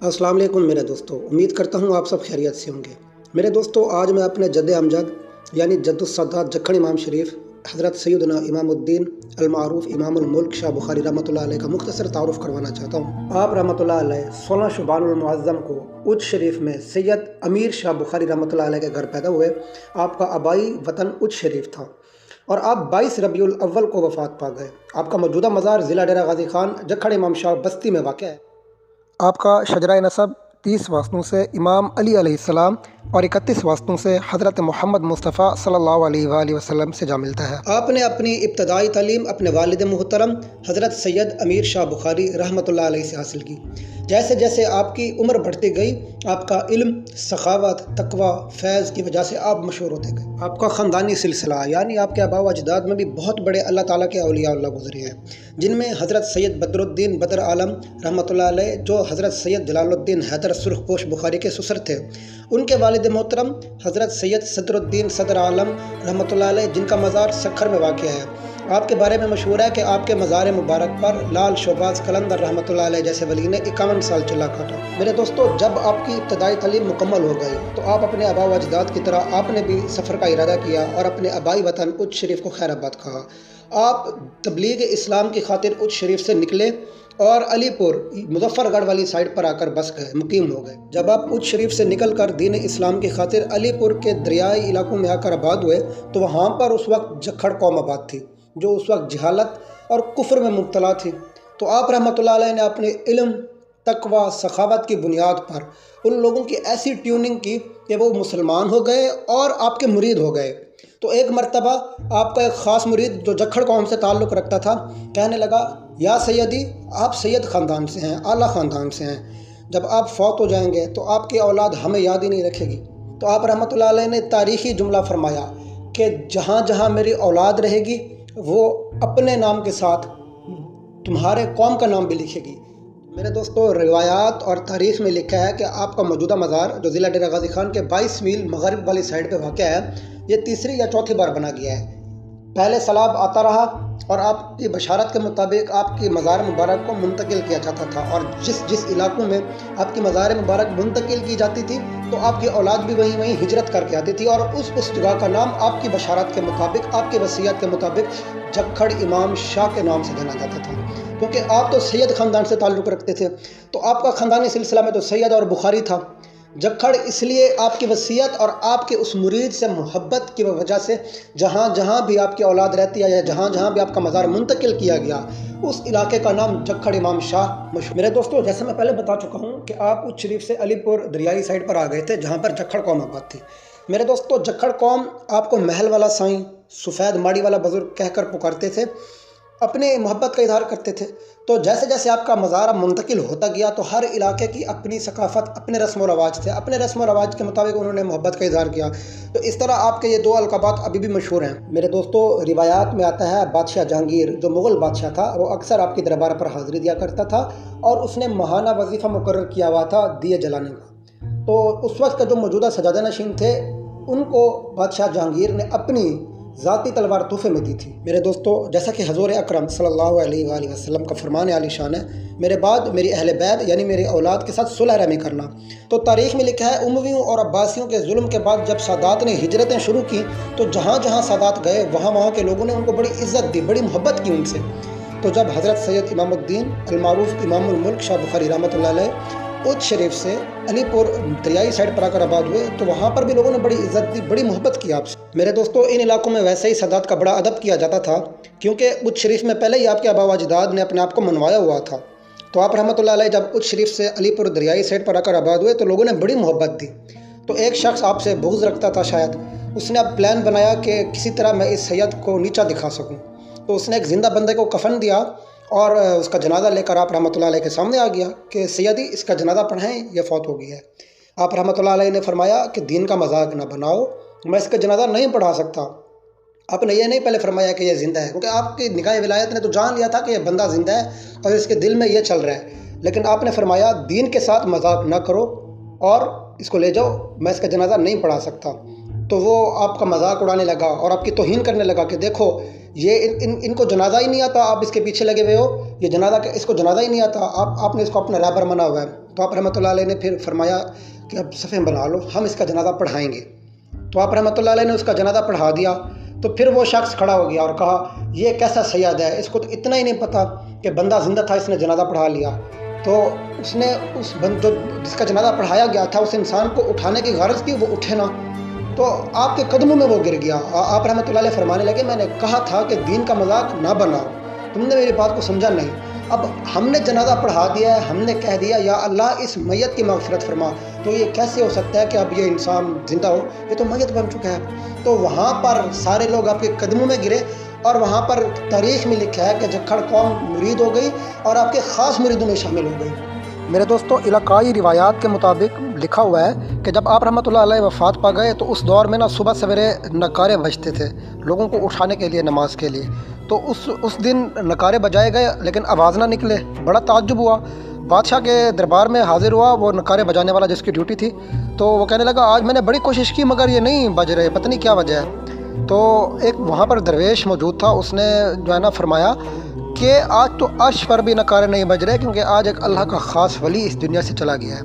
अस्सलाम वालेकुम मेरे दोस्तों, उम्मीद करता हूँ आप सब खैरियत से होंगे। मेरे दोस्तों, आज मैं अपने जद्द अमजद यानी जद्दुस्सादात जक्खड़ इमाम शरीफ हज़रत सैयदना इमामुद्दीन अलमारूफ़ इमामुल मुल्क शाह बुखारी रहमतुल्लाह अलैह का मुख्तसर तारुफ़ करवाना चाहता हूँ। आप रहमतुल्लाह अलैह 16 शुबानुल मुअज़्ज़म को उच्च शरीफ में सैयद अमीर शाह बुखारी रहमतुल्लाह अलैह के घर पैदा हुए। आपका आबाई वतन उच्च शरीफ था और आप 22 रबीउल अव्वल को वफ़ात पा गए। आपका मौजूदा मज़ार ज़िला डेरा गाज़ी खान जक्खड़ इमाम शाह बस्ती में वाक़ है। आपका शजरा नसब 30 वास्तों से इमाम अली अलैहिस्सलाम और 31 वास्तों से हज़रत मोहम्मद मुस्तफ़ा सल्लल्लाहु अलैहि वसल्लम से जा मिलता है। आपने अपनी इब्तदाई तालीम अपने वालिद मुहतरम हज़रत सैयद अमीर शाह बुखारी रहमतुल्लाह अलैहि से हासिल की। जैसे जैसे आपकी उम्र बढ़ती गई, आपका इल्म, सखावत, तकवा, फैज़ की वजह से आप मशहूर होते गए। आपका ख़ानदानी सिलसिला यानी आपके आबा व अजदाद में भी बहुत बड़े अल्लाह ताला के औलिया अल्लाह गुज़रे हैं, जिनमें हज़रत सैयद बदरुद्दीन बदर आलम रहमतुल्लाह अलैह जो हज़रत सैयद जलालुद्दीन हैदर सुर्खपोश बुखारी के ससुर थे, उनके वालिद मोहतरम हज़रत सैयद सदरुद्दीन सदर आलम रहमतुल्लाह अलैह जिनका मज़ार सखर में वाक़ है। आपके बारे में मशहूर है कि आपके मज़ार मुबारक पर लाल शोबाज कलंदर रहमतुल्लाह अलैह जैसे वली ने 51 साल चला काटा। मेरे दोस्तों, जब आपकी इब्तदाई तालीम मुकम्मल हो गई तो आप अपने आबा व अजदाद की तरह आपने भी सफ़र का इरादा किया और अपने आबाई वतन उच्च शरीफ को खैराबाद कहा। आप तबलीग इस्लाम की खातिर उच्च शरीफ से निकले और अलीपुर मुजफ्फरगढ़ वाली साइड पर आकर बस गए, मुकीम हो गए। जब आप उच्च शरीफ से निकल कर दीन इस्लाम की खातिर अलीपुर के दरियाई इलाकों में आकर आबाद हुए तो वहाँ पर उस वक्त जक्खड़ कौम आबाद थी जो उस वक्त जहालत और कुफ्र में मुब्तला थी। तो आप रहमतुल्लाह अलैह ने अपने इल्म, तकवा, सखावत की बुनियाद पर उन लोगों की ऐसी ट्यूनिंग की कि वो मुसलमान हो गए और आपके मुरीद हो गए। तो एक मर्तबा आपका एक ख़ास मुरीद जो जक्खड़ कौम से ताल्लुक़ रखता था कहने लगा, या सैयदी, आप सैयद ख़ानदान से हैं, आला ख़ानदान से हैं, जब आप फौत हो जाएंगे तो आपकी औलाद हमें याद ही नहीं रखेगी। तो आप रहमतुल्लाह अलैह ने तारीख़ी जुमला फरमाया कि जहाँ जहाँ मेरी औलाद रहेगी वो अपने नाम के साथ तुम्हारे कौम का नाम भी लिखेगी। मेरे दोस्तों, रिवायात और तारीख़ में लिखा है कि आपका मौजूदा मज़ार जो ज़िला डेरा गाज़ी खान के 22 मील मगरब वाली साइड पे वाक़ है, ये तीसरी या चौथी बार बना गया है। पहले सैलाब आता रहा और आपकी बशारत के मुताबिक आपकी मज़ार मुबारक को मुंतकिल किया जाता था और जिस जिस इलाकों में आपकी मज़ार मुबारक मुंतकिल की जाती थी तो आपकी औलाद भी वहीं वहीं हिजरत करके आती थी और उस जगह का नाम आपकी बशारत के मुताबिक, आपकी वसीयत के मुताबिक जक्खड़ इमाम शाह के नाम से जाना जाता था। क्योंकि आप तो सैयद ख़ानदान से ताल्लुक़ रखते थे तो आपका ख़ानदानी सिलसिला में तो सैयद और बुखारी था। जक्खड़ इसलिए आपकी वसीयत और आपके उस मुरीद से मोहब्बत की वजह से जहाँ जहाँ भी आपकी औलाद रहती है या जहाँ जहाँ भी आपका मज़ार मुंतकिल किया गया उस इलाके का नाम जक्खड़ इमाम शाह मशहूर। मेरे दोस्तों, जैसे मैं पहले बता चुका हूँ कि आप उच्च शरीफ से अलीपुर दरियाई साइड पर आ गए थे जहाँ पर जक्खड़ कौम आबाद थी। मेरे दोस्तों, जक्खड़ कौम आपको महल वाला साईं, सफ़ेद माड़ी वाला बुज़ुर्ग कहकर पुकारते थे, अपने मोहब्बत का इजहार करते थे। तो जैसे जैसे आपका मज़ार मुंतकिल होता गया तो हर इलाके की अपनी सकाफ़त, अपने रस्म व रवाज थे, अपने रस्म व रवाज के मुताबिक उन्होंने मोहब्बत का इजहार किया। तो इस तरह आपके ये दो अलक़ाबात अभी भी मशहूर हैं। मेरे दोस्तों, रिवायात में आता है बादशाह जहांगीर जो मुग़ल बादशाह था वो अक्सर आपकी दरबार पर हाज़िरी दिया करता था और उसने माहाना वजीफ़ा मुकर्रर किया हुआ था दिए जलाने का। तो उस वक्त का जो मौजूदा सजादा नशीन थे उनको बादशाह जहांगीर ने अपनी ज़ाती तलवार तोहफे में दी थी। मेरे दोस्तों, जैसा कि हज़ूर अकरम सल्लल्लाहु अलैहि वसल्लम का फरमान आली शान है, मेरे बाद मेरी अहले बैत यानी मेरी औलाद के साथ सुलह रहमी करना। तो तारीख़ में लिखा है, उमवियों और अब्बासियों के जुल्म के बाद जब सादात ने हिजरतें शुरू की तो जहाँ जहाँ सादात गए वहाँ वहाँ के लोगों ने उनको बड़ी इज़्ज़त दी, बड़ी मोहब्बत की उनसे। तो जब हज़रत सैयद इमामुद्दीन अलमारूफ़ इमामुल मुल्क शाह बुखारी रहमतुल्लाह अलैह उच्च शरीफ से अलीपुर दरियाई साइड पर आकर आबाद हुए तो वहाँ पर भी लोगों ने बड़ी इज़्ज़त दी, बड़ी मोहब्बत की आपसे। मेरे दोस्तों, इन इलाकों में वैसे ही सादात का बड़ा अदब किया जाता था क्योंकि उच्च शरीफ में पहले ही आपके आबा व अजदाद ने अपने आप को मनवाया हुआ था। तो आप रहमतुल्लाह अलैह जब उच्च शरीफ से अलीपुर दरियाई साइड पर आकर आबाद हुए तो लोगों ने बड़ी मोहब्बत दी। तो एक शख्स आपसे बुग़्ज़ रखता था शायद, उसने अब प्लान बनाया कि किसी तरह मैं इस सैयद को नीचा दिखा सकूँ। तो उसने एक ज़िंदा बंदे को कफन दिया और उसका जनाजा लेकर आप रहमतुल्लाह अलैह के सामने आ गया कि सैयदी, इसका जनाजा पढ़ाएं, ये फौत हो गई है। आप रहमतुल्लाह अलैह ने फरमाया कि दीन का मजाक ना बनाओ, मैं इसका जनाजा नहीं पढ़ा सकता। आपने ये नहीं पहले फरमाया कि ये ज़िंदा है, क्योंकि आपकी निगाह विलायत ने तो जान लिया था कि यह बंदा ज़िंदा है और इसके दिल में ये चल रहा है। लेकिन आपने फरमाया दीन के साथ मजाक ना करो और इसको ले जाओ, मैं इसका जनाजा नहीं पढ़ा सकता। تو وہ آپ کا مذاق اڑانے لگا اور آپ کی توہین کرنے لگا کہ دیکھو یہ ان کو جنازہ ہی نہیں آتا، آپ اس کے پیچھے لگے ہوئے ہو، یہ جنازہ اس کو جنازہ ہی نہیں آتا، آپ نے اس کو اپنا رہبر بنا ہوا ہے۔ تو آپ رحمۃ اللہ علیہ نے پھر فرمایا کہ اب صفیں بنا لو، ہم اس کا جنازہ پڑھائیں گے۔ تو آپ رحمۃ اللہ علیہ نے اس کا جنازہ پڑھا دیا۔ تو پھر وہ شخص کھڑا ہو گیا اور کہا یہ کیسا سید ہے، اس کو تو اتنا ہی نہیں پتہ کہ بندہ زندہ تھا، اس نے جنازہ پڑھا لیا۔ تو اس نے جس کا جنازہ پڑھایا گیا تھا اس انسان کو اٹھانے کی غرض کی، وہ اٹھے نہ، تو آپ کے قدموں میں وہ گر گیا۔ آپ رحمۃ اللہ علیہ فرمانے لگے میں نے کہا تھا کہ دین کا مذاق نہ بناؤ، تم نے میری بات کو سمجھا نہیں۔ اب ہم نے جنازہ پڑھا دیا ہے، ہم نے کہہ دیا یا اللہ اس میت کی مغفرت فرما، تو یہ کیسے ہو سکتا ہے کہ اب یہ انسان زندہ ہو، یہ تو میت بن چکا ہے۔ تو وہاں پر سارے لوگ آپ کے قدموں میں گرے، اور وہاں پر تاریخ میں لکھا ہے کہ جکھڑ قوم مرید ہو گئی اور آپ کے خاص مریدوں میں شامل ہو گئی۔ میرے دوستو، علاقائی روایات کے مطابق لکھا ہوا ہے کہ جب آپ رحمۃ اللہ علیہ وفات پا گئے تو اس دور میں نا صبح سویرے نکارے بجتے تھے لوگوں کو اٹھانے کے لیے نماز کے لیے۔ تو اس دن نکارے بجائے گئے لیکن آواز نہ نکلے، بڑا تعجب ہوا۔ بادشاہ کے دربار میں حاضر ہوا وہ نکارے بجانے والا جس کی ڈیوٹی تھی، تو وہ کہنے لگا آج میں نے بڑی کوشش کی مگر یہ نہیں بج رہے، پتہ نہیں کیا وجہ ہے۔ تو ایک وہاں پر درویش موجود تھا، اس نے جو ہے نا فرمایا کہ آج تو عرش پر بھی نکارے نہیں بج رہے، کیونکہ آج ایک اللہ کا خاص ولی اس دنیا سے چلا گیا ہے۔